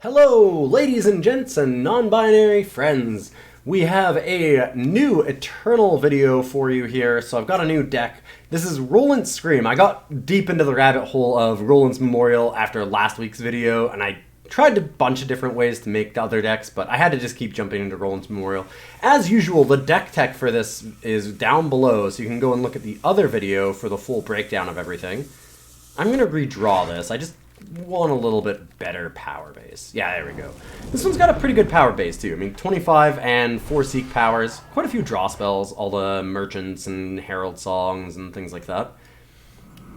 Hello, ladies and gents and non-binary friends. We have a new Eternal video for you here. So I've got a new deck. This is Rolant's Scream. I got deep into the rabbit hole of Rolant's Memorial after last week's video, and I tried a bunch of different ways to make the other decks, but I had to just keep jumping into Rolant's Memorial. As usual, the deck tech for this is down below, so you can go and look at the other video for the full breakdown of everything. I'm going to redraw this. I just want a little bit better power base. Yeah, there we go. This one's got a pretty good power base too. I mean, 25 and 4 Seek powers, quite a few draw spells, all the merchants and Herald songs and things like that.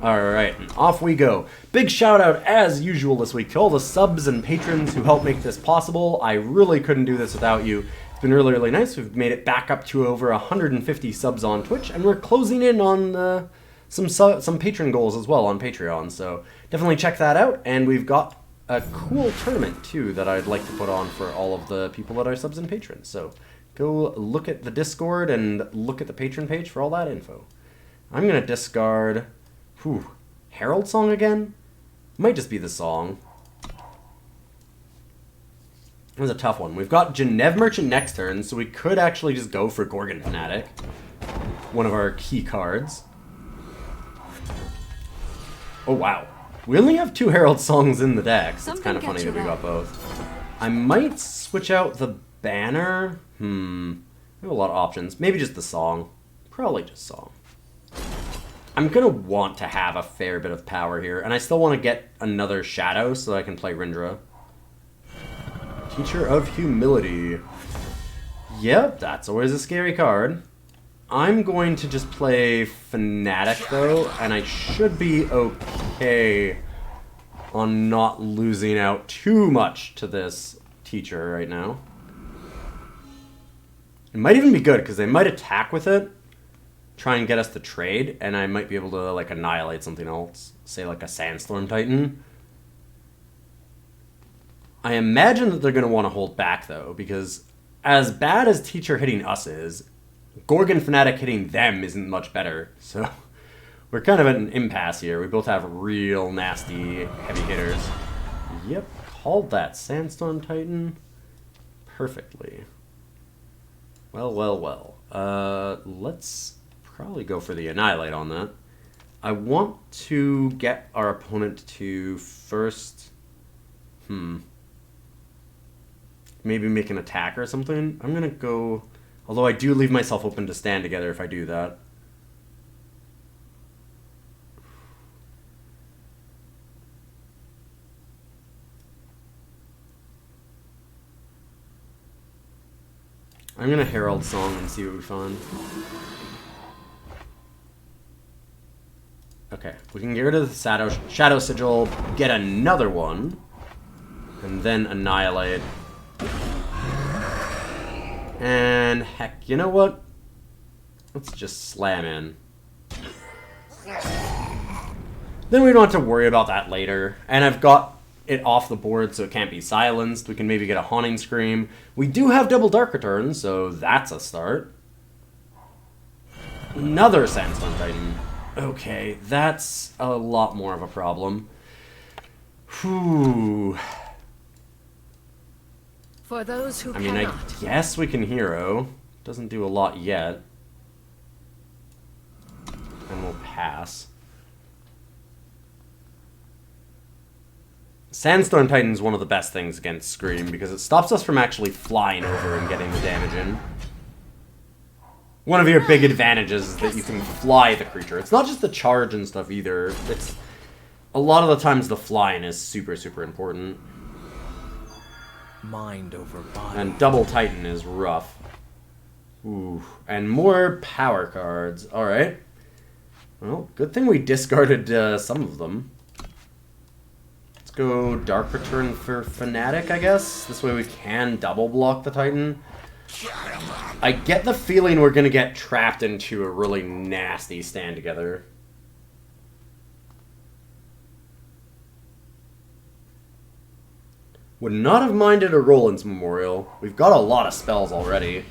Alright, off we go. Big shout out, as usual this week, to all the subs and patrons who helped make this possible. I really couldn't do this without you. It's been really, really nice. We've made it back up to over 150 subs on Twitch, and we're closing in on some patron goals as well on Patreon, so definitely check that out. And we've got a cool tournament too that I'd like to put on for all of the people that are subs and patrons, so go look at the Discord and look at the patron page for all that info. I'm gonna discard Herald song again? Might just be the song. It was a tough one. We've got Genève Merchant next turn, so we could actually just go for Gorgon Fanatic, one of our key cards. Oh, wow. We only have 2 Herald songs in the deck, so it's kind of funny that we got both. I might switch out the banner. We have a lot of options. Maybe just the song. Probably just song. I'm going to want to have a fair bit of power here, and I still want to get another Shadow so that I can play Rindra. Teacher of Humility. Yep, that's always a scary card. I'm going to just play Fanatic, though, and I should be okay on not losing out too much to this teacher right now. It might even be good, because they might attack with it, try and get us to trade, and I might be able to, like, annihilate something else. Say, like, a Sandstorm Titan. I imagine that they're going to want to hold back, though, because as bad as teacher hitting us is, Gorgon Fanatic hitting them isn't much better, so we're kind of at an impasse here. We both have real nasty heavy hitters. Yep, called that Sandstorm Titan perfectly. Well, well, well. Let's probably go for the Annihilate on that. I want to get our opponent to first... maybe make an attack or something. I'm going to go... Although I do leave myself open to stand together if I do that. I'm going to Herald Song and see what we find. Okay, we can get rid of the Shadow Sigil, get another one, and then Annihilate. And heck, you know what? Let's just slam in. Then we don't have to worry about that later. And I've got it off the board so it can't be silenced. We can maybe get a Haunting Scream. We do have double Dark Return, so that's a start. Another Sandstorm Titan. Okay, that's a lot more of a problem. Whew. For those who I mean, I guess we can hero. Doesn't do a lot yet. And we'll pass. Sandstorm Titan is one of the best things against Scream because it stops us from actually flying over and getting the damage in. One of your big advantages is that you can fly the creature. It's not just the charge and stuff either. It's a lot of the times the flying is super, super important. Mind over body. And double Titan is rough. Ooh, and more power cards. Alright. Well, good thing we discarded some of them. Let's go Dark Return for Fanatic, I guess. This way we can double block the Titan. I get the feeling we're going to get trapped into a really nasty stand together. Would not have minded a Rolant's Memorial. We've got a lot of spells already.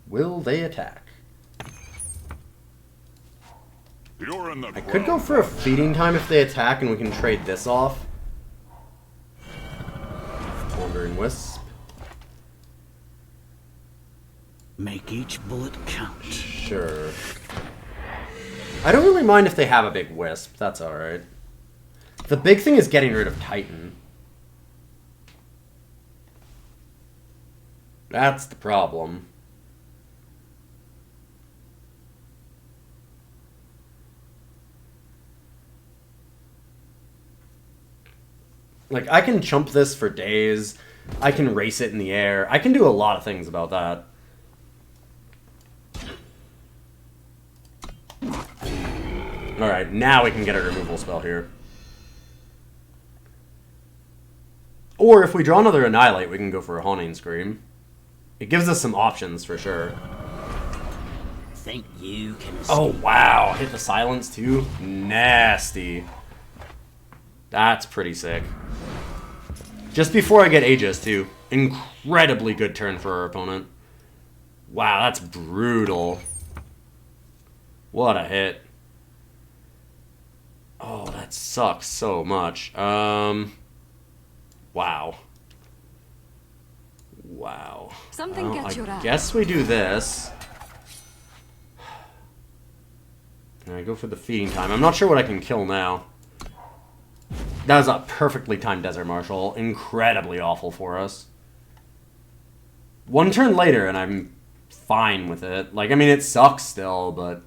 Will they attack? You're in the I could go for a feeding time if they attack and we can trade this off. Wandering Wisp. Make each bullet count. Sure. I don't really mind if they have a big Wisp. That's alright. The big thing is getting rid of Titan. That's the problem. Like, I can chump this for days. I can race it in the air. I can do a lot of things about that. Alright, now we can get a removal spell here. Or if we draw another Annihilate, we can go for a Haunting Scream. It gives us some options for sure. Think you can... Oh, wow. Hit the silence too? Nasty. That's pretty sick. Just before I get Aegis, too. Incredibly good turn for our opponent. Wow, that's brutal. What a hit. Oh, that sucks so much. Wow. Wow. Something gets your eye. I guess we do this. And I go for the feeding time. I'm not sure what I can kill now. That was a perfectly timed Desert Marshal. Incredibly awful for us. One turn later, and I'm fine with it. Like, I mean, it sucks still, but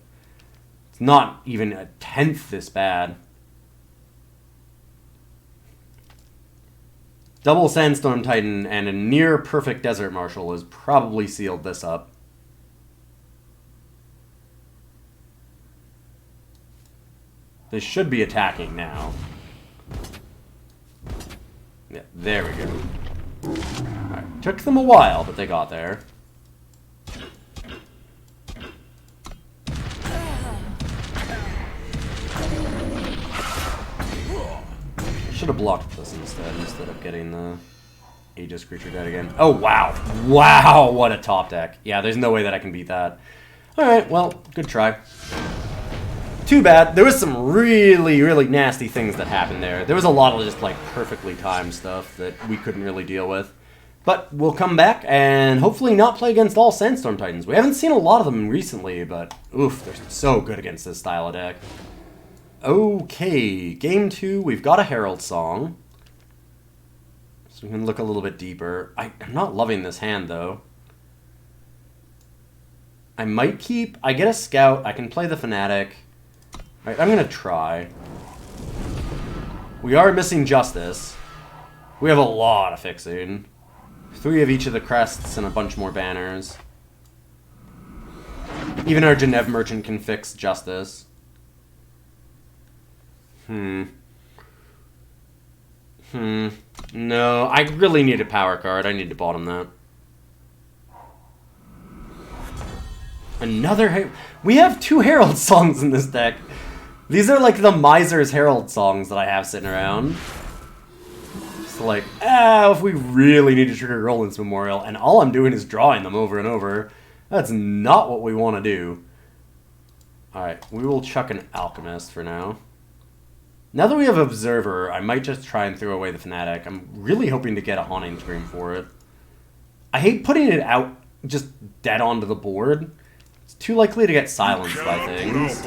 it's not even a tenth this bad. Double Sandstorm Titan and a near perfect Desert Marshal has probably sealed this up. They should be attacking now. Yeah, there we go. Alright, took them a while, but they got there. Should have blocked this instead of getting the Aegis creature dead again. Oh, wow. Wow, what a top deck. Yeah, there's no way that I can beat that. Alright, well, good try. Too bad. There was some really, really nasty things that happened there. There was a lot of just, like, perfectly timed stuff that we couldn't really deal with. But we'll come back and hopefully not play against all Sandstorm Titans. We haven't seen a lot of them recently, but oof, they're so good against this style of deck. Okay, game 2, we've got a Herald song. So we can look a little bit deeper. I'm not loving this hand, though. I might keep... I get a Scout, I can play the Fanatic. Alright, I'm gonna try. We are missing Justice. We have a lot of fixing. 3 of each of the crests and a bunch more banners. Even our Genev Merchant can fix Justice. No, I really need a power card. I need to bottom that. Another... We have 2 Herald songs in this deck. These are like the Miser's Herald songs that I have sitting around. Just like, if we really need to trigger Roland's Memorial, and all I'm doing is drawing them over and over, that's not what we want to do. Alright, we will chuck an Alchemist for now. Now that we have Observer, I might just try and throw away the Fanatic. I'm really hoping to get a Haunting Scream for it. I hate putting it out just dead onto the board. It's too likely to get silenced by things.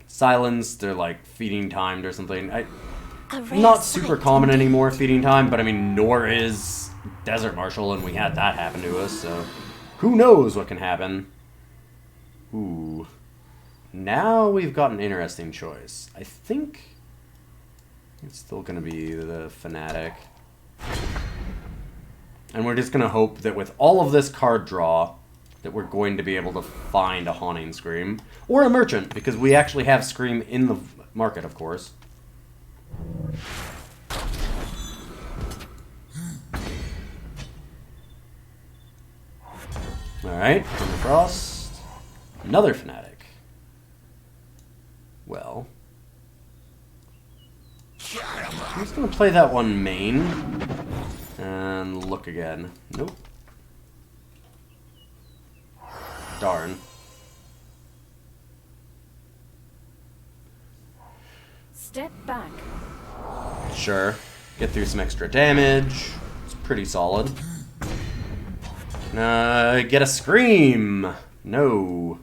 Silenced or like feeding timed or something. Not super common anymore, feeding time, but I mean, nor is Desert Marshal, and we had that happen to us, so who knows what can happen. Ooh. Now we've got an interesting choice. I think it's still going to be the Fanatic. And we're just going to hope that with all of this card draw, that we're going to be able to find a Haunting Scream. Or a Merchant, because we actually have Scream in the market, of course. Alright, Frost. Another Fanatic. Well. I'm just going to play that one main. And look again. Nope. Darn. Step back. Sure. Get through some extra damage. It's pretty solid. Get a scream. No.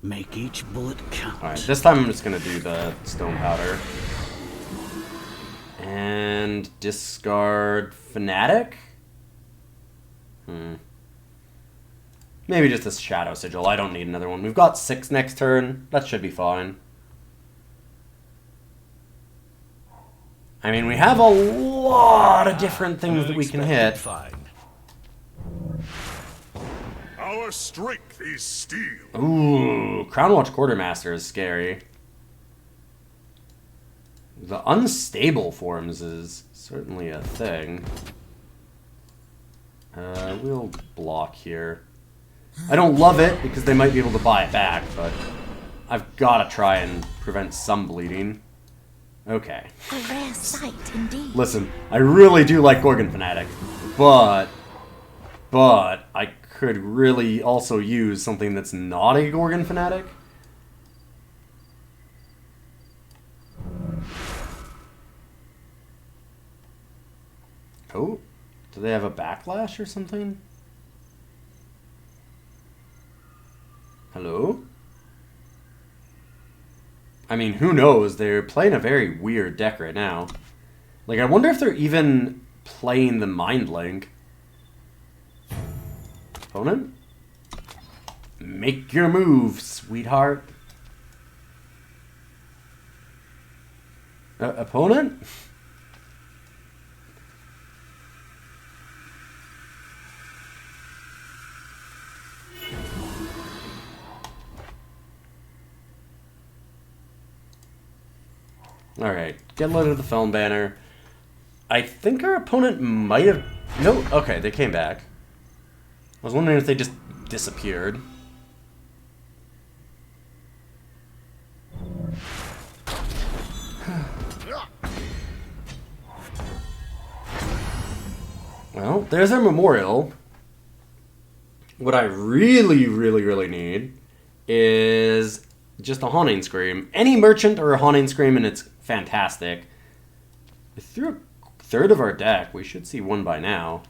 Make each bullet count. Alright, this time I'm just gonna do the Stonepowder. And discard Fanatic? Maybe just a Shadow Sigil. I don't need another one. We've got 6 next turn. That should be fine. I mean, we have a lot of different things that we can hit. Find. Our strength is steel. Ooh, Crownwatch Quartermaster is scary. The unstable forms is certainly a thing. We'll block here. I don't love it because they might be able to buy it back, but I've got to try and prevent some bleeding. Okay. A rare sight indeed. Listen, I really do like Gorgon Fanatic, but I could really also use something that's not a Gorgon Fanatic. Oh, do they have a backlash or something? Hello? I mean, who knows? They're playing a very weird deck right now. Like, I wonder if they're even playing the Mind Link. Opponent? Make your move, sweetheart. Opponent? Alright, get loaded of the Feln banner. I think our opponent might have... No, okay, they came back. I was wondering if they just disappeared. Well, there's our memorial. What I really need is just a Haunting Scream. Any merchant or a Haunting Scream and it's fantastic. Through a third of our deck, we should see one by now.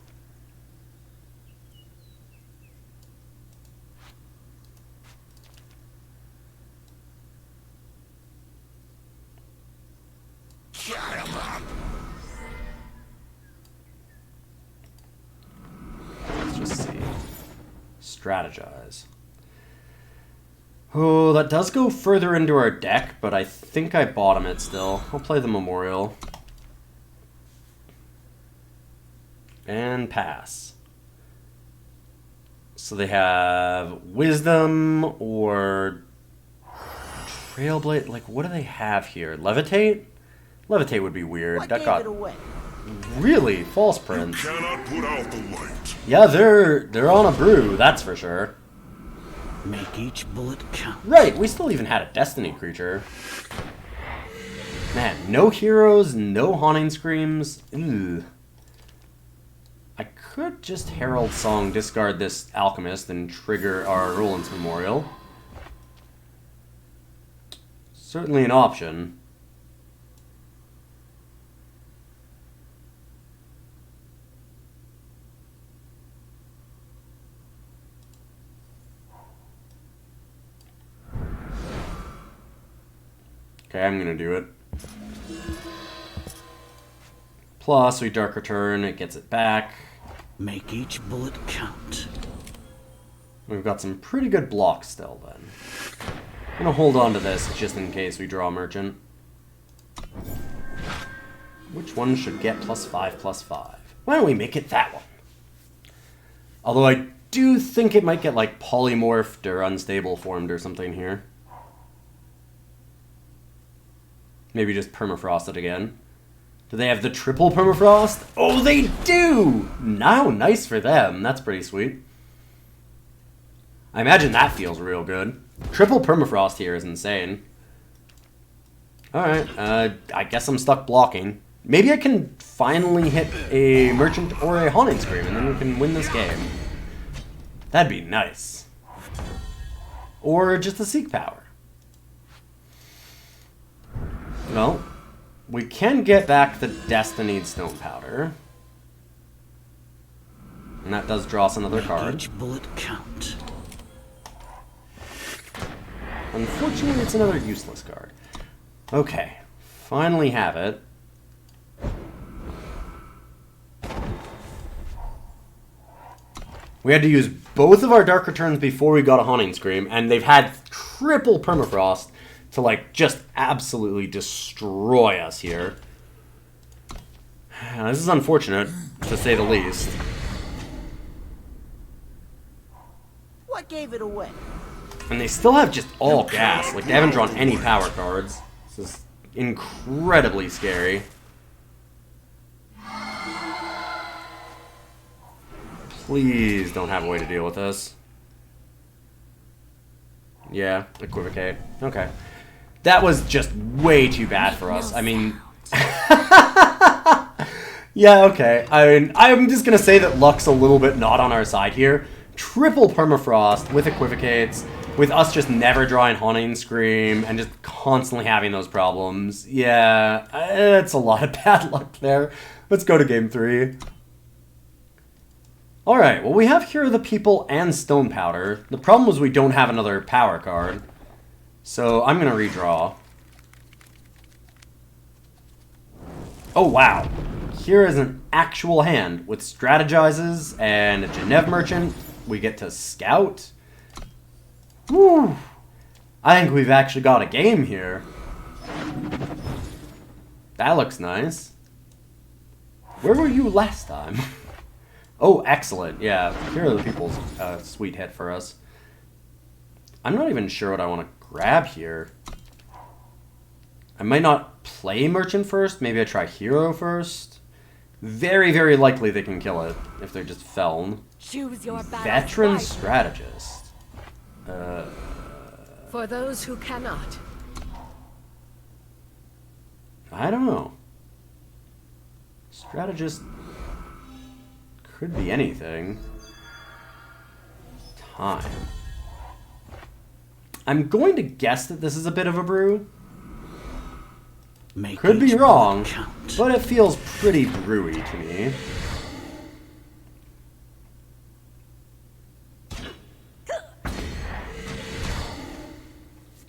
Let's just see. Strategize. Oh, that does go further into our deck, but I think I bottom it still. I'll play the Memorial. And pass. So they have Wisdom or Trailblade. Like, what do they have here? Levitate? Levitate would be weird. What That gave got it away? really false print. Cannot put out the light. Yeah, they're on a brew, that's for sure. Make each bullet count. Right, we still even had a Destiny creature. Man, no heroes, no Haunting Screams. Ugh. I could just Herald Song, discard this Alchemist, and trigger our Rolant's Memorial. Certainly an option. Okay, I'm gonna do it. Plus, we Dark Return, it gets it back. Make each bullet count. We've got some pretty good blocks still, then. I'm gonna hold on to this just in case we draw Merchant. Which one should get +5/+5? Why don't we make it that one? Although I do think it might get, like, polymorphed or unstable formed or something here. Maybe just permafrost it again. Do they have the triple permafrost? Oh, they do! Now, nice for them. That's pretty sweet. I imagine that feels real good. Triple permafrost here is insane. Alright, I guess I'm stuck blocking. Maybe I can finally hit a Merchant or a Haunting Scream, and then we can win this game. That'd be nice. Or just a Seek Power. Well, we can get back the Destinied Stonepowder. And that does draw us another card. Each bullet count. Unfortunately, it's another useless card. Okay, finally have it. We had to use both of our Dark Returns before we got a Haunting Scream, and they've had triple Permafrost to, like, just absolutely destroy us here. This is unfortunate, to say the least. What gave it away? And they still have just all gas. Like, they haven't drawn any power cards. This is incredibly scary. Please don't have a way to deal with this. Yeah, equivocate. Okay. That was just way too bad for us. I mean... yeah, okay. I'm just gonna say that luck's a little bit not on our side here. Triple Permafrost with equivocates, with us just never drawing Haunting Scream and just constantly having those problems. Yeah, it's a lot of bad luck there. Let's go to game 3. Alright, well we have Hero of the People and Stonepowder. The problem was we don't have another power card. So I'm going to redraw. Oh wow. Here is an actual hand with Strategizes and a Genev Merchant. We get to scout. Woo! I think we've actually got a game here. That looks nice. Where were you last time? Oh, excellent. Yeah, Here are the People's sweet hit for us. I'm not even sure what I want to grab here. I might not play Merchant first. Maybe I try Hero first. Very, very likely they can kill it if they're just Feln. Choose your battle Veteran wisely. Strategist. For those who cannot. I don't know. Strategist could be anything. Time. I'm going to guess that this is a bit of a brew. Make Could be each wrong, bullet count. but it feels pretty brewy to me.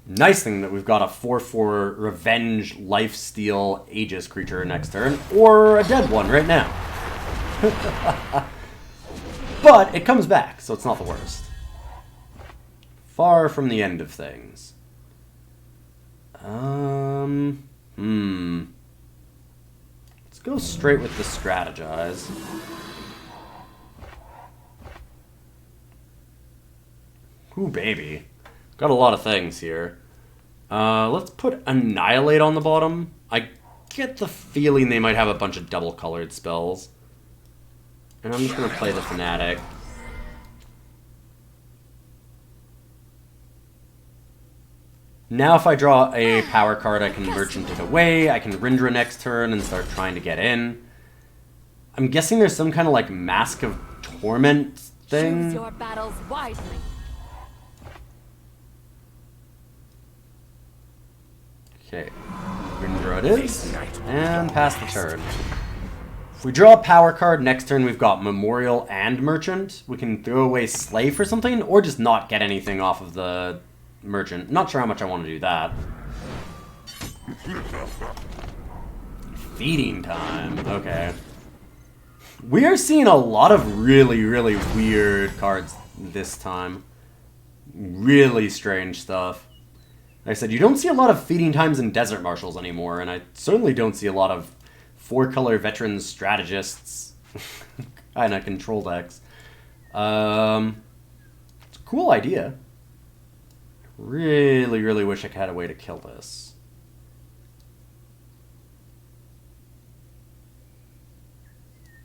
Nice thing that we've got a 4/4 Revenge Lifesteal Aegis creature next turn, or a dead one right now. But it comes back, so it's not the worst. Far from the end of things. Let's go straight with the Strategize. Ooh, baby. Got a lot of things here. Let's put Annihilate on the bottom. I get the feeling they might have a bunch of double-colored spells. And I'm just going to play the Fanatic. Now if I draw a power card, I can Merchant it away. I can Rindra next turn and start trying to get in. I'm guessing there's some kind of like Mask of Torment thing. Choose your battles wisely. Okay, Rindra it is, and pass the turn. If we draw a power card, next turn we've got Memorial and Merchant. We can throw away Slave for something, or just not get anything off of the Merchant. Not sure how much I want to do that. Feeding time, okay. We are seeing a lot of really, really weird cards this time. Really strange stuff. Like I said, you don't see a lot of Feeding Times in Desert Marshals anymore, and I certainly don't see a lot of 4-color Veteran Strategists kind of control decks. It's a cool idea. Really, really wish I had a way to kill this.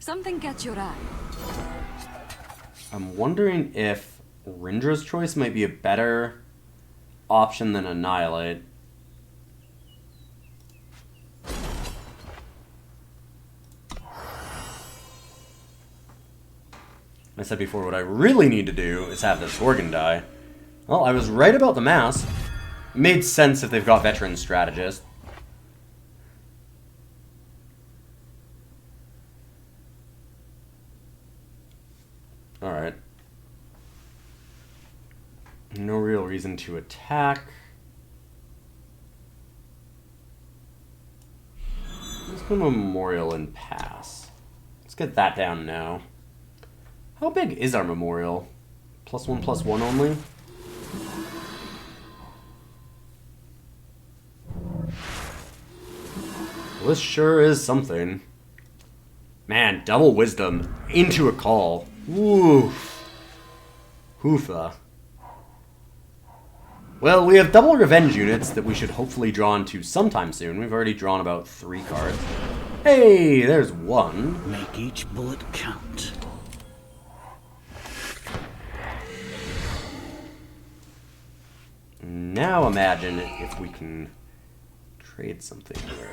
Something catch your eye. I'm wondering if Rindra's Choice might be a better option than Annihilate. I said before, what I really need to do is have this Gorgon die. Well, I was right about the mask. Made sense if they've got Veteran Strategist. Alright. No real reason to attack. Let's go Memorial and pass. Let's get that down now. How big is our Memorial? +1/+1 only? Well, this sure is something. Man, double wisdom into a call. Woof. Hoofa. Well, we have double revenge units that we should hopefully draw into sometime soon. We've already drawn about 3 cards. Hey, there's one. Make each bullet count. Now imagine if we can trade something here.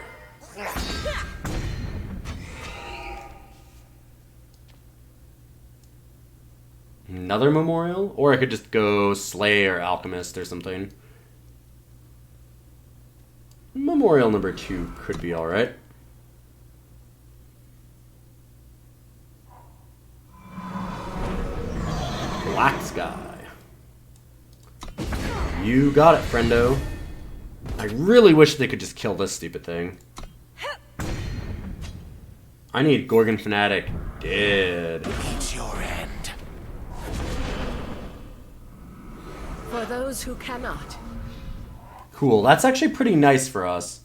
Another Memorial? Or I could just go Slay or Alchemist or something. Memorial number 2 could be alright. Black Sky. You got it, friendo. I really wish they could just kill this stupid thing. I need Gorgon Fanatic dead. It's your end. For those who cannot. Cool, that's actually pretty nice for us.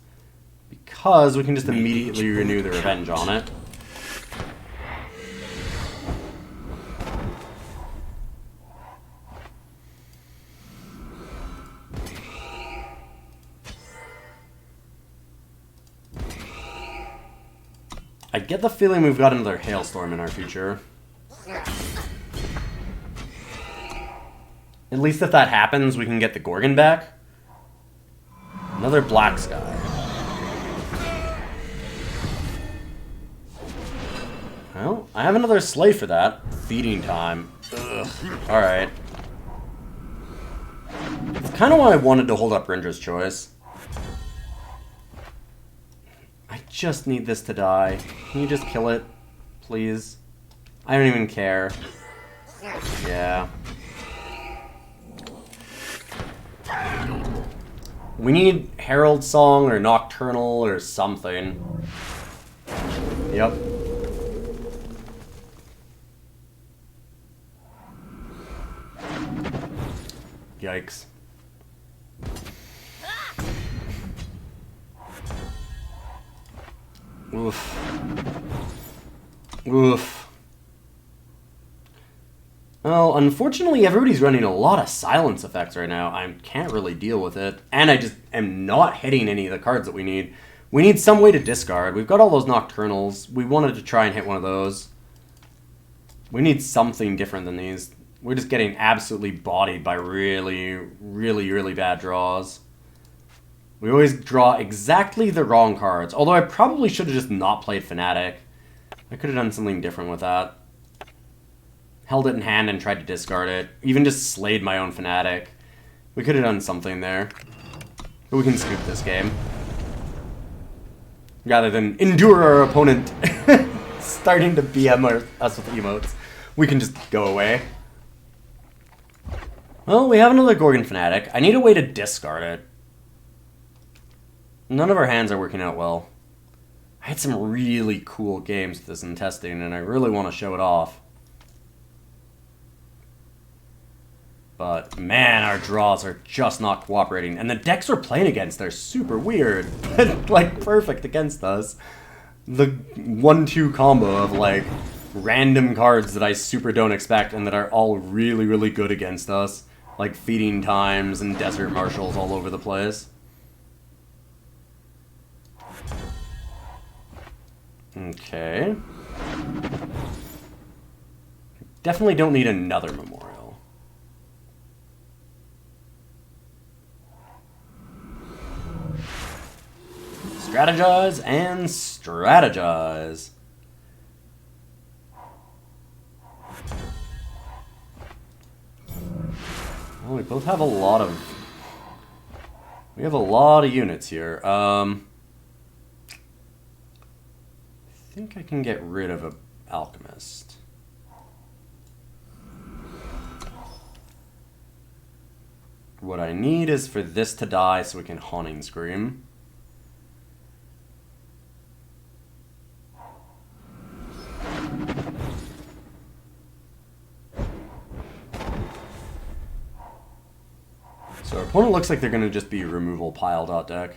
Because we can just immediately renew the revenge on it. I get the feeling we've got another Hailstorm in our future. At least if that happens, we can get the Gorgon back. Another Black Sky. Well, I have another Slay for that. Feeding time. Ugh. Alright. It's kind of why I wanted to hold up Rindra's choice. I just need this to die. Can you just kill it? Please? I don't even care. Yeah. We need Herald Song or Nocturnal or something. Yep. Yikes. Oof. Oof. Well, unfortunately, everybody's running a lot of silence effects right now. I can't really deal with it. And I just am not hitting any of the cards that we need. We need some way to discard. We've got all those Nocturnals. We wanted to try and hit one of those. We need something different than these. We're just getting absolutely bodied by really, really, really bad draws. We always draw exactly the wrong cards. Although I probably should have just not played Fanatic. I could have done something different with that. Held it in hand and tried to discard it. Even just slayed my own Fanatic. We could have done something there. But we can scoop this game. Rather than endure our opponent starting to BM us with emotes. We can just go away. Well, we have another Gorgon Fanatic. I need a way to discard it. None of our hands are working out well. I had some really cool games with this in testing, and I really want to show it off. But, man, our draws are just not cooperating. And the decks we're playing against are super weird. Like, perfect against us. The 1-2 combo of, like, random cards that I super don't expect and that are all really, really good against us. Like Feeding Times and Desert Marshals all over the place. Okay. Definitely don't need another Memorial. Strategize and strategize. Well, we both have a lot of... We have a lot of units here. I think I can get rid of an Alchemist. What I need is for this to die so we can Haunting Scream. So our opponent looks like they're going to just be removal pile.deck.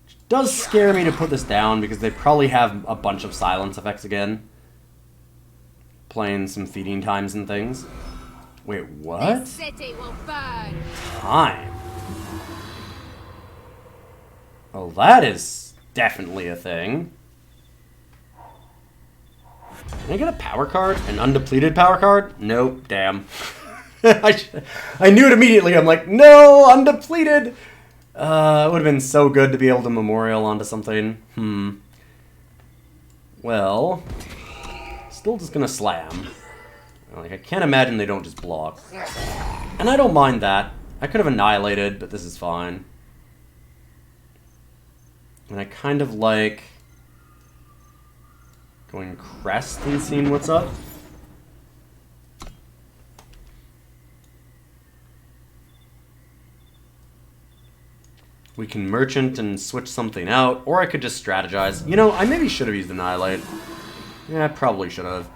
Which does scare me to put this down because they probably have a bunch of silence effects again. Playing some feeding times and things. Wait, what? This city will burn. Time. Well, that is definitely a thing. Can I get a power card? An undepleted power card? Nope, damn. I knew it immediately. I'm like, no, undepleted. It would have been so good to be able to memorial onto something. Well, still just gonna slam. Like, I can't imagine they don't just block. And I don't mind that. I could have annihilated, but this is fine. And I kind of like going Crest and seeing what's up. We can Merchant and switch something out, or I could just Strategize. You know, I maybe should have used Annihilate. Yeah, I probably should have.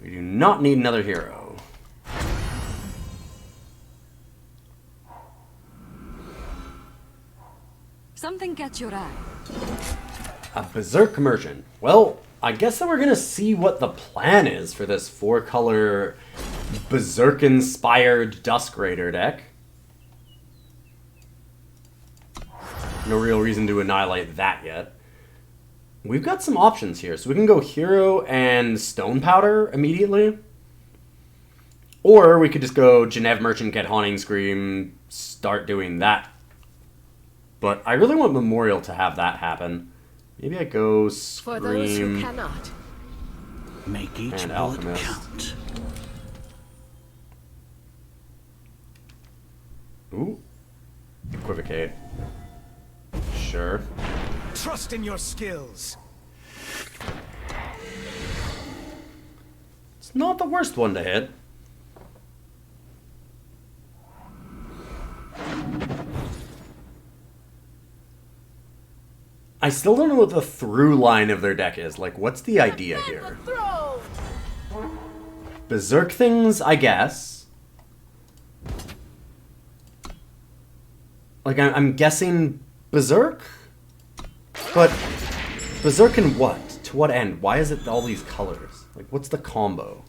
We do not need another hero. Something catch your eye. A Berserk Merchant. Well, I guess that we're gonna see what the plan is for this 4-color Berserk-inspired Dusk Raider deck. No real reason to annihilate that yet. We've got some options here, so we can go Hero and Stonepowder immediately. Or we could just go Genev Merchant, get Haunting Scream, start doing that. But I really want Memorial to have that happen. Maybe I go Scream. For those who cannot. Make each And bullet Alchemist. count. Ooh. Equivocate. Sure. Trust in your skills. It's not the worst one to hit. I still don't know what the through line of their deck is. Like, what's the idea here? Berserk things, I guess. Like, I'm guessing Berserk? But Berserk in what? To what end? Why is it all these colors? Like, what's the combo?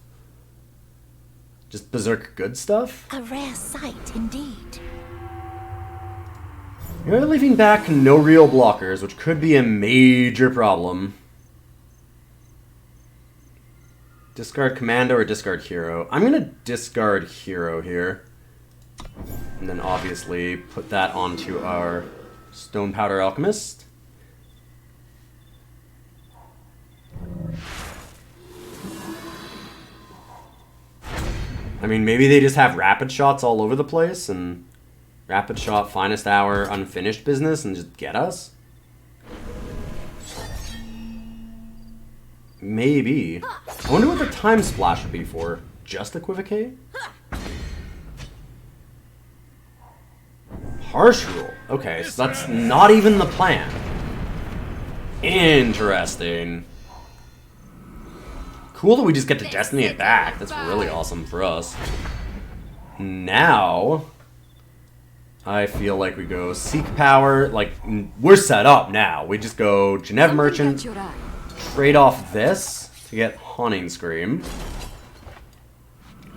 Just Berserk good stuff? A rare sight indeed. You're leaving back no real blockers, which could be a major problem. Discard Commando or discard Hero? I'm going to discard Hero here. And then obviously put that onto our Stonepowder Alchemist. I mean, maybe they just have rapid shots all over the place and rapid shot, finest hour, unfinished business and just get us? Maybe. I wonder what the time splash would be for. Just Equivocate? Harsh Rule. Okay, so that's not even the plan. Interesting. Cool that we just get to Destiny it back. That's really awesome for us. Now, I feel like we go Seek Power. Like, we're set up now. We just go Genev Merchant, trade off this to get Haunting Scream.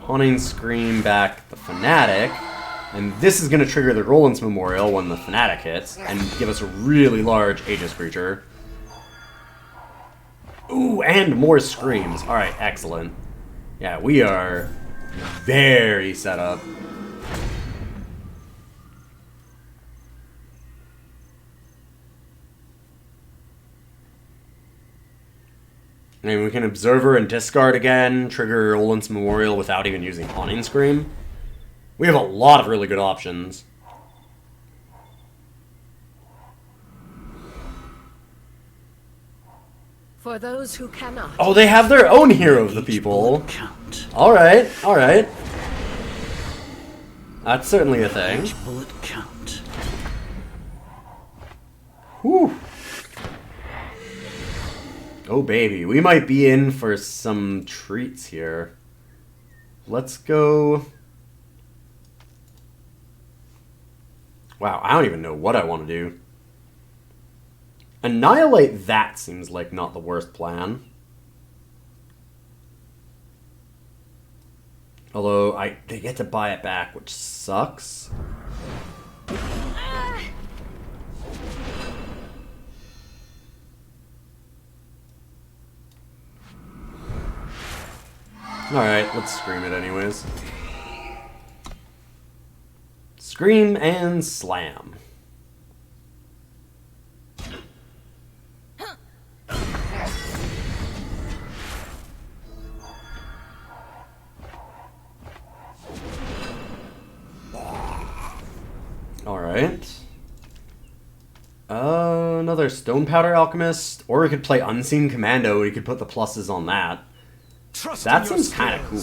Haunting Scream back the Fanatic. And this is going to trigger the Rolant's Memorial when the Fanatic hits and give us a really large Aegis creature. Ooh, and more Screams. Alright, excellent. Yeah, we are very set up. I mean, we can Observer and discard again, trigger Rolant's Memorial without even using Haunting Scream. We have a lot of really good options. For those who cannot. Oh, they have their own hero of the people. Alright, alright. That's certainly a thing. Each bullet count. Whew. Oh baby, we might be in for some treats here. Let's go... Wow, I don't even know what I want to do. Annihilate that seems like not the worst plan. Although, they get to buy it back, which sucks. Alright, let's scream it anyways. Scream and slam. Alright. Another Stonepowder Alchemist. Or we could play Unseen Commando. We could put the pluses on that. That seems kind of cool.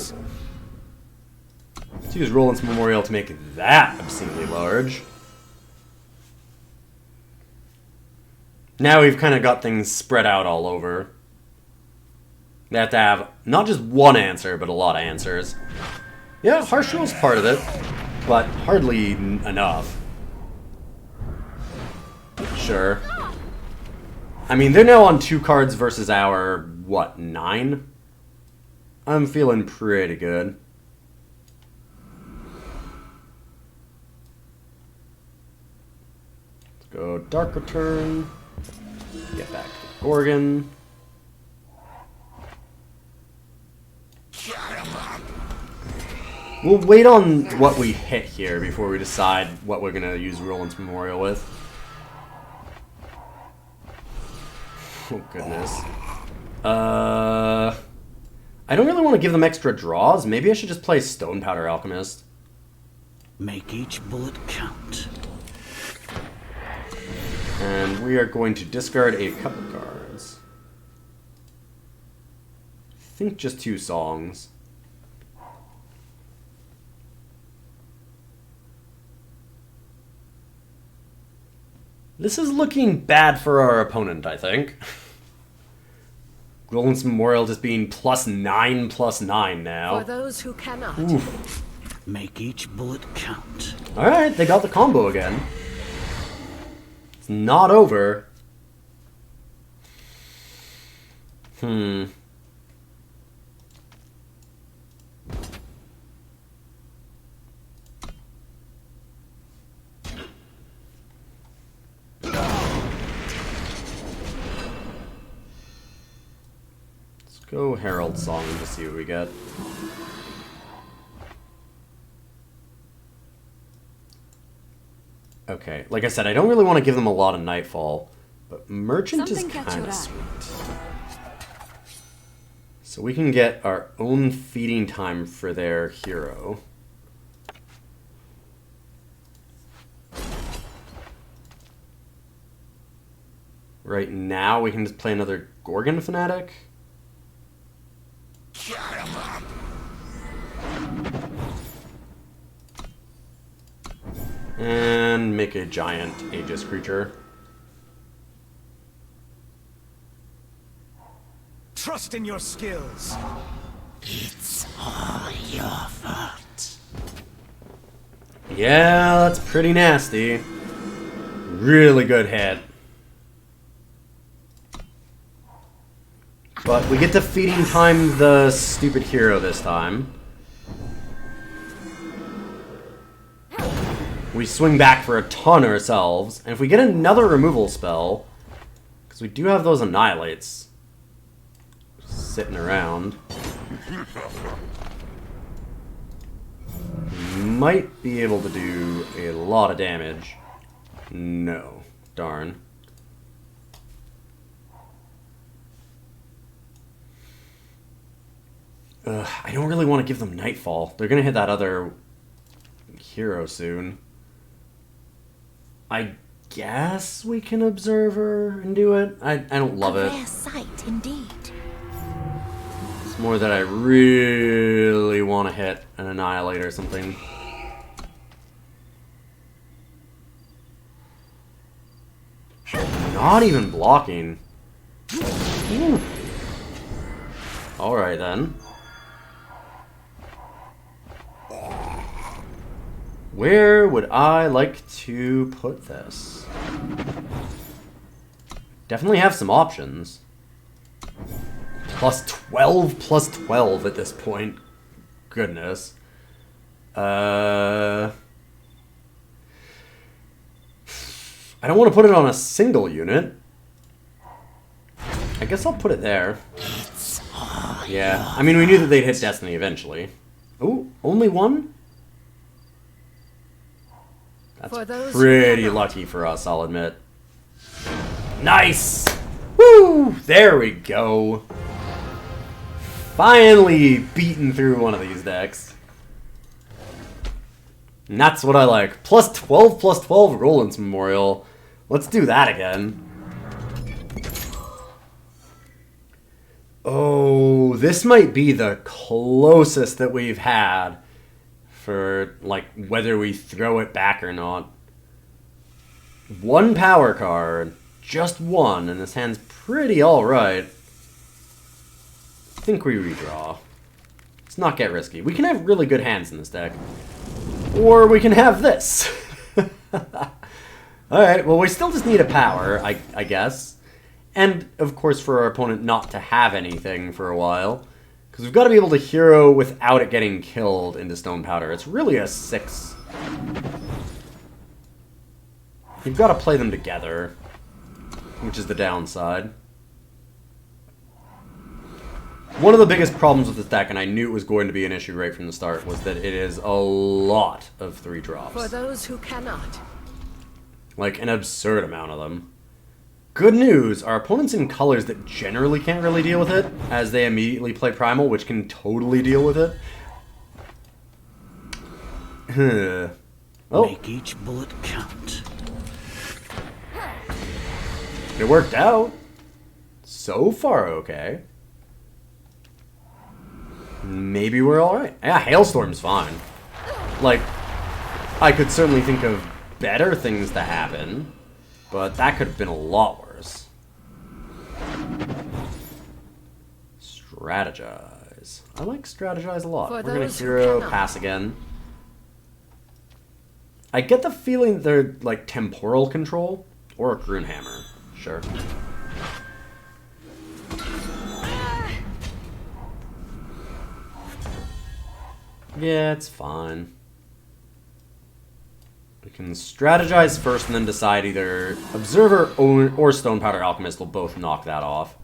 Let's use Rolant's Memorial to make that obscenely large. Now we've kind of got things spread out all over. They have to have not just one answer, but a lot of answers. Yeah, Harsh Rul's part of it, but hardly enough. Sure. I mean, they're now on 2 cards versus our, what, 9? I'm feeling pretty good. Let's go Dark Return. Get back to Gorgon. We'll wait on what we hit here before we decide what we're going to use Rolant's Memorial with. Oh, goodness. I don't really want to give them extra draws. Maybe I should just play Stonepowder Alchemist. Make each bullet count. And we are going to discard a couple cards. I think just 2 songs. This is looking bad for our opponent, I think. Rolant's Memorial just being +9/+9 now. For those who cannot. Oof. Make each bullet count. Alright, they got the combo again. It's not over. Go Herald song and just see what we get. Okay, like I said, I don't really want to give them a lot of Nightfall, but Merchant is kind of sweet. So we can get our own feeding time for their hero. Right now, we can just play another Gorgon Fanatic. And make a giant Aegis creature. Trust in your skills. It's all your fault. Yeah, that's pretty nasty. Really good hit. But we get to feeding time the stupid hero this time. We swing back for a ton ourselves, and if we get another removal spell, because we do have those Annihilates sitting around, might be able to do a lot of damage. No. Darn. I don't really want to give them Nightfall. They're going to hit that other hero soon. I guess we can observe her and do it. I don't love it. A rare sight indeed. It's more that I really want to hit an Annihilate or something. Not even blocking. Alright then. Where would I like to put this? Definitely have some options. Plus 12 at this point. Goodness. I don't want to put it on a single unit. I guess I'll put it there. Yeah, I mean, we knew that they'd hit Destiny eventually. Oh, only one? That's pretty lucky for us, I'll admit. Nice! Woo! There we go. Finally beaten through one of these decks. And that's what I like. Plus 12 Rolant's Memorial. Let's do that again. Oh, this might be the closest that we've had for, like, whether we throw it back or not. One power card. Just one, and this hand's pretty alright. I think we redraw. Let's not get risky. We can have really good hands in this deck. Or we can have this. Alright, well we still just need a power, I guess. And, of course, for our opponent not to have anything for a while. Because we've got to be able to hero without it getting killed into Stonepowder. It's really a 6. You've got to play them together, which is the downside. One of the biggest problems with this deck, and I knew it was going to be an issue right from the start, was that it is a lot of 3 drops. For those who cannot. Like, an absurd amount of them. Good news, our opponent's in colors that generally can't really deal with it, as they immediately play Primal, which can totally deal with it. Oh. Make each bullet count. It worked out. So far, okay. Maybe we're alright. Yeah, Hailstorm's fine. Like, I could certainly think of better things to happen, but that could have been a lot worse. Strategize. I like Strategize a lot. We're going to hero pass again. I get the feeling that they're like temporal control or a Grunehammer. Sure. Yeah, it's fine. We can strategize first and then decide either Observer or Stonepowder Alchemist will both knock that off.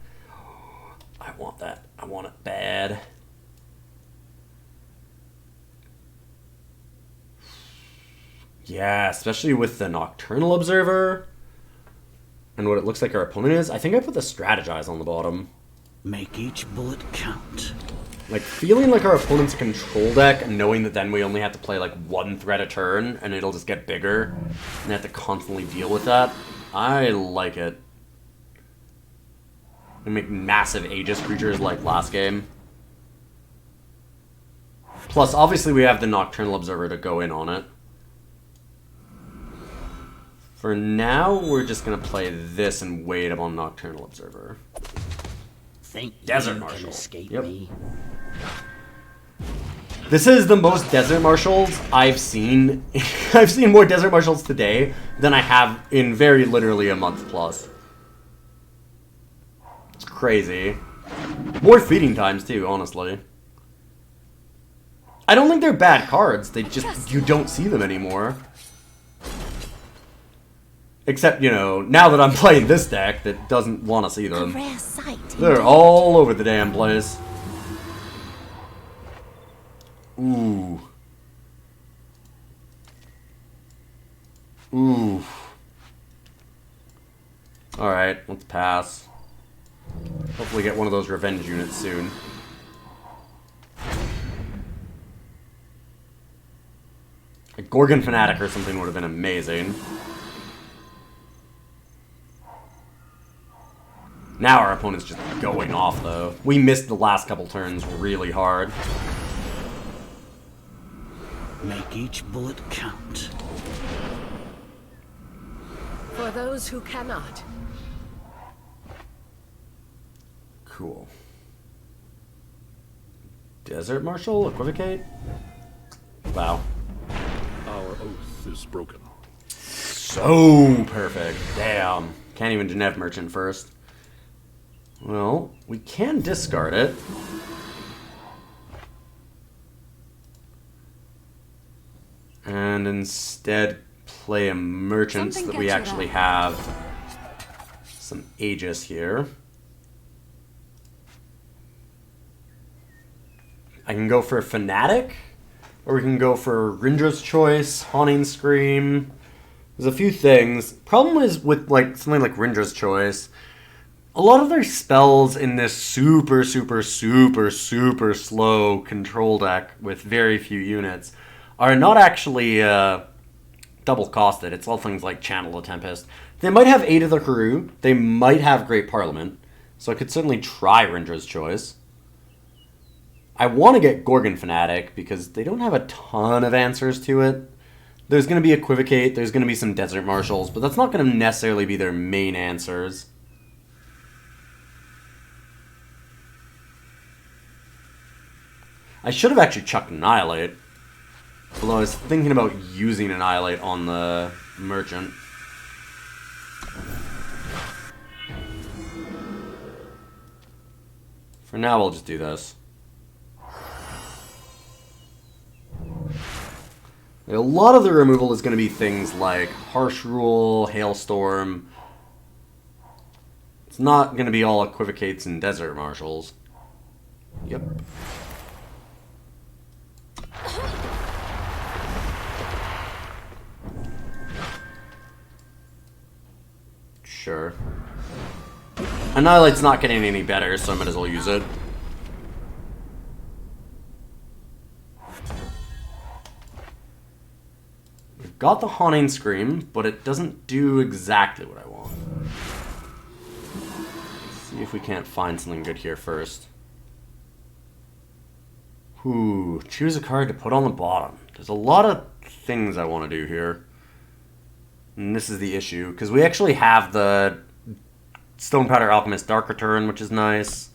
I want that. I want it bad. Yeah, especially with the Nocturnal Observer and what it looks like our opponent is. I think I put the Strategize on the bottom. Make each bullet count. Like, feeling like our opponent's a control deck and knowing that then we only have to play, like, 1 threat a turn and it'll just get bigger and have to constantly deal with that. I like it. We make massive Aegis creatures like last game. Plus, obviously, we have the Nocturnal Observer to go in on it. For now, we're just going to play this and wait on Nocturnal Observer. Think Desert you Marshal. can escape Yep. me? This is the most Desert Marshals I've seen. I've seen more Desert Marshals today than I have in very literally a month plus. It's crazy. More feeding times too, honestly. I don't think they're bad cards. They just, you don't see them anymore. Except, you know, now that I'm playing this deck that doesn't want to see A them. rare sight. They're indeed. all over the damn place. Ooh. Ooh. Alright, let's pass. Hopefully get one of those revenge units soon. A Gorgon Fanatic or something would have been amazing. Now our opponent's just going off, though. We missed the last couple turns really hard. Make each bullet count. For those who cannot. Cool. Desert Marshal? Equivocate? Wow. Our oath is broken. So perfect. Damn. Can't even Genev Merchant first. Well, we can discard it. And instead play a merchant so that we actually have some Aegis here. I can go for a Fanatic, or we can go for Rindra's Choice, Haunting Scream. There's a few things. Problem is with like something like Rindra's Choice, a lot of their spells in this super slow control deck with very few units are not actually double costed. It's all things like Channel the Tempest. They might have Aid of the Hooru. They might have Great Parliament. So I could certainly try Rindra's Choice. I want to get Gorgon Fanatic because they don't have a ton of answers to it. There's going to be Equivocate. There's going to be some Desert Marshals. But that's not going to necessarily be their main answers. I should have actually chucked Annihilate. Although I was thinking about using Annihilate on the Merchant. For now, we'll just do this. A lot of the removal is going to be things like Harsh Rule, Hailstorm. It's not going to be all Equivocates and Desert Marshals. Yep. Sure. Annihilate's not getting any better, so I might as well use it. We've got the Haunting Scream, but it doesn't do exactly what I want. Let's see if we can't find something good here first. Ooh, choose a card to put on the bottom. There's a lot of things I want to do here. And this is the issue, because we actually have the Stonepowder Alchemist Dark Return, which is nice.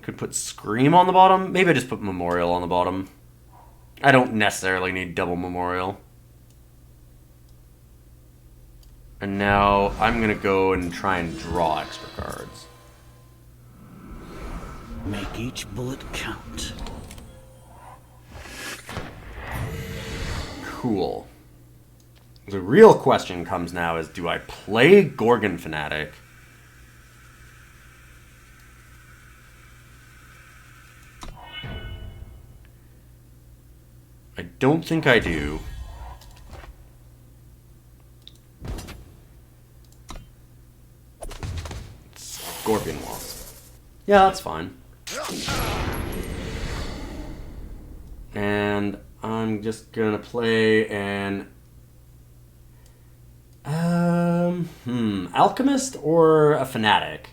Could put Scream on the bottom. Maybe I just put Memorial on the bottom. I don't necessarily need double Memorial. And now I'm going to go and try and draw extra cards. Make each bullet count. Cool. The real question comes now is, do I play Gorgon Fanatic? I don't think I do. Scorpion Wasp. Yeah, that's fine. And I'm just gonna play an Alchemist or a Fanatic?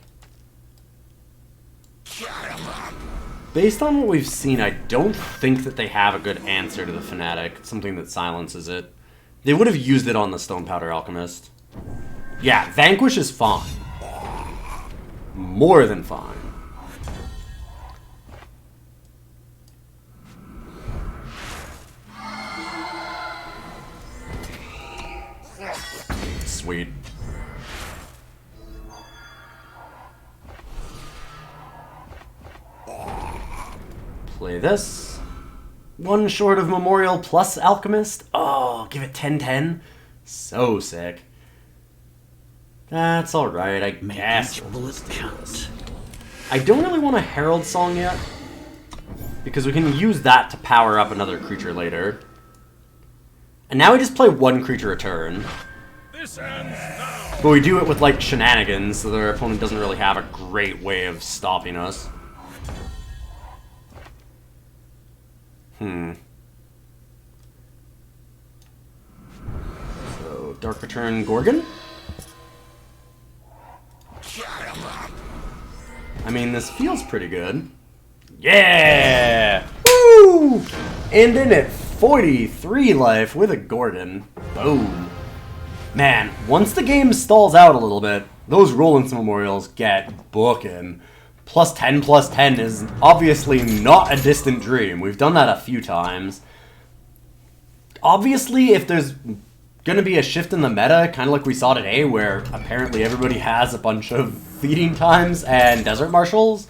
Based on what we've seen, I don't think that they have a good answer to the Fanatic. Something that silences it. They would have used it on the Stonepowder Alchemist. Yeah, Vanquish is fine. More than fine. Sweet. Play this. One short of Memorial plus Alchemist. Oh, give it 10-10. So sick. That's alright, I guess. Each bullet count. I don't really want a Herald song yet, because we can use that to power up another creature later. And now we just play one creature a turn. This ends now. But we do it with, like, shenanigans, so their opponent doesn't really have a great way of stopping us. So, Dark Return Gorgon? I mean, this feels pretty good. Yeah! Woo! Ending at 43 life with a Gorgon. Boom. man, once the game stalls out a little bit, those Roland Memorials get booking. +10/+10 is obviously not a distant dream. We've done that a few times. Obviously, if there's going to be a shift in the meta, kind of like we saw today, where apparently everybody has a bunch of feeding times and Desert Marshals,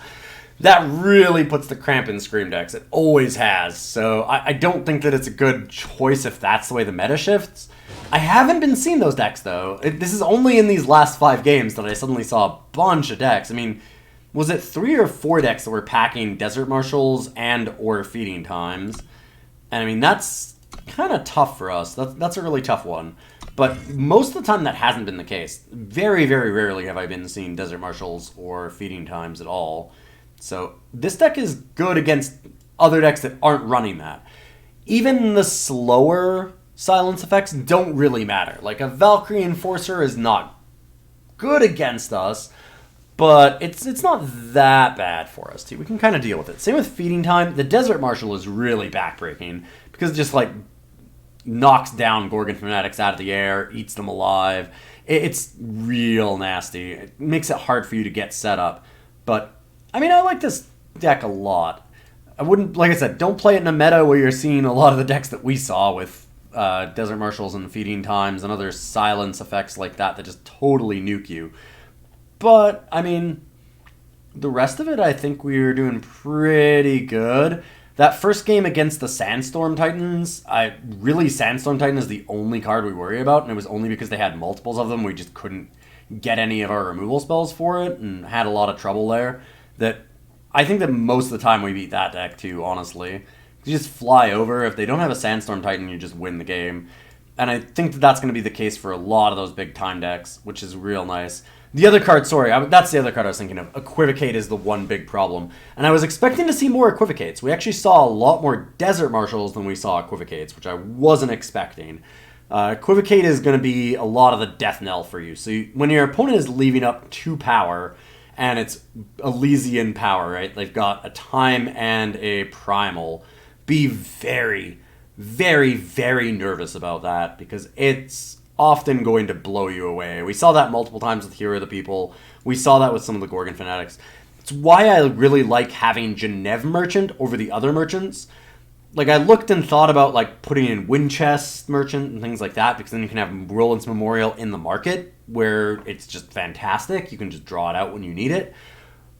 that really puts the cramp in Scream decks. It always has. So I don't think that it's a good choice if that's the way the meta shifts. I haven't been seeing those decks, though. This is only in these last 5 games that I suddenly saw a bunch of decks. I mean, was it 3 or 4 decks that were packing Desert Marshals and or feeding times? And I mean, that's kind of tough for us. That's a really tough one. But most of the time that hasn't been the case. Very, very rarely have I been seeing Desert Marshals or feeding times at all. So this deck is good against other decks that aren't running that. Even the slower silence effects don't really matter. Like a Valkyrie Enforcer is not good against us, but it's not that bad for us too. We can kind of deal with it. Same with feeding time. The Desert Marshal is really backbreaking because it just like knocks down Gorgon Fanatics out of the air, eats them alive. It's real nasty. It makes it hard for you to get set up. But I mean, I like this deck a lot. I wouldn't, like I said, don't play it in a meta where you're seeing a lot of the decks that we saw with Desert Marshals and feeding times and other silence effects like that just totally nuke you. But, I mean, the rest of it, I think we were doing pretty good. That first game against the Sandstorm Titans, Sandstorm Titan is the only card we worry about, and it was only because they had multiples of them. We just couldn't get any of our removal spells for it and had a lot of trouble there. That I think that most of the time we beat that deck too, honestly. You just fly over. If they don't have a Sandstorm Titan, you just win the game. And I think that that's going to be the case for a lot of those big time decks, which is real nice. The other card, that's the other card I was thinking of. Equivocate is the one big problem. And I was expecting to see more Equivocates. We actually saw a lot more Desert Marshals than we saw Equivocates, which I wasn't expecting. Equivocate is going to be a lot of the death knell for you. So when your opponent is leaving up 2 power, and it's Elysian power, right? They've got a time and a primal. Be very, very, very nervous about that because it's often going to blow you away. We saw that multiple times with Hero of the People. We saw that with some of the Gorgon Fanatics. It's why I really like having Geneve Merchant over the other merchants. Like, I looked and thought about, like, putting in Winchest Merchant and things like that, because then you can have Roland's Memorial in the market, where it's just fantastic. You can just draw it out when you need it.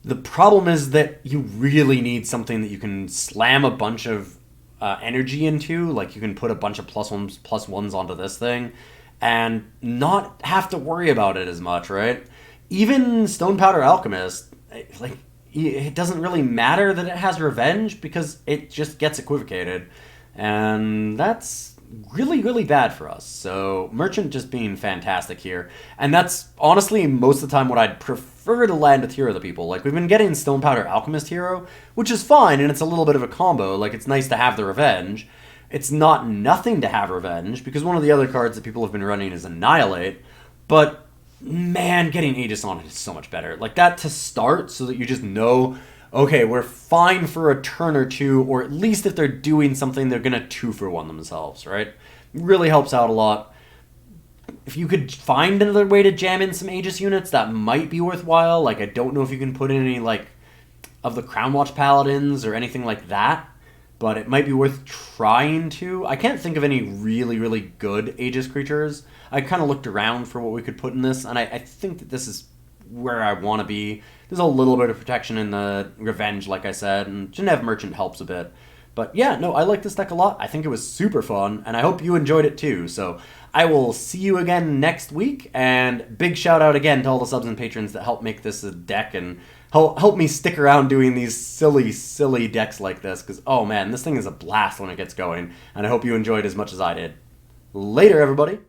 The problem is that you really need something that you can slam a bunch of energy into. Like, you can put a bunch of +1/+1s onto this thing, and not have to worry about it as much, right? Even Stonepowder Alchemist, like, it doesn't really matter that it has revenge because it just gets equivocated. And that's really, really bad for us. So Merchant just being fantastic here. And that's honestly most of the time what I'd prefer to land with Hero of the People. Like, we've been getting Stonepowder Alchemist Hero, which is fine, and it's a little bit of a combo. Like, it's nice to have the revenge. It's not nothing to have revenge, because one of the other cards that people have been running is Annihilate. But man, getting Aegis on it is so much better. Like, that to start, so that you just know, okay, we're fine for a turn or two, or at least if they're doing something, they're going to 2-for-1 themselves, right? It really helps out a lot. If you could find another way to jam in some Aegis units, that might be worthwhile. Like, I don't know if you can put in any, like, of the Crown Watch Paladins or anything like that, but it might be worth trying to. I can't think of any really, really good Aegis creatures. I kind of looked around for what we could put in this, and I think that this is where I want to be. There's a little bit of protection in the Revenge, like I said, and Geneve Merchant helps a bit. But yeah, no, I like this deck a lot. I think it was super fun, and I hope you enjoyed it too. So I will see you again next week, and big shout out again to all the subs and patrons that help make this a deck and help me stick around doing these silly, silly decks like this, because, oh man, this thing is a blast when it gets going, and I hope you enjoyed as much as I did. Later, everybody!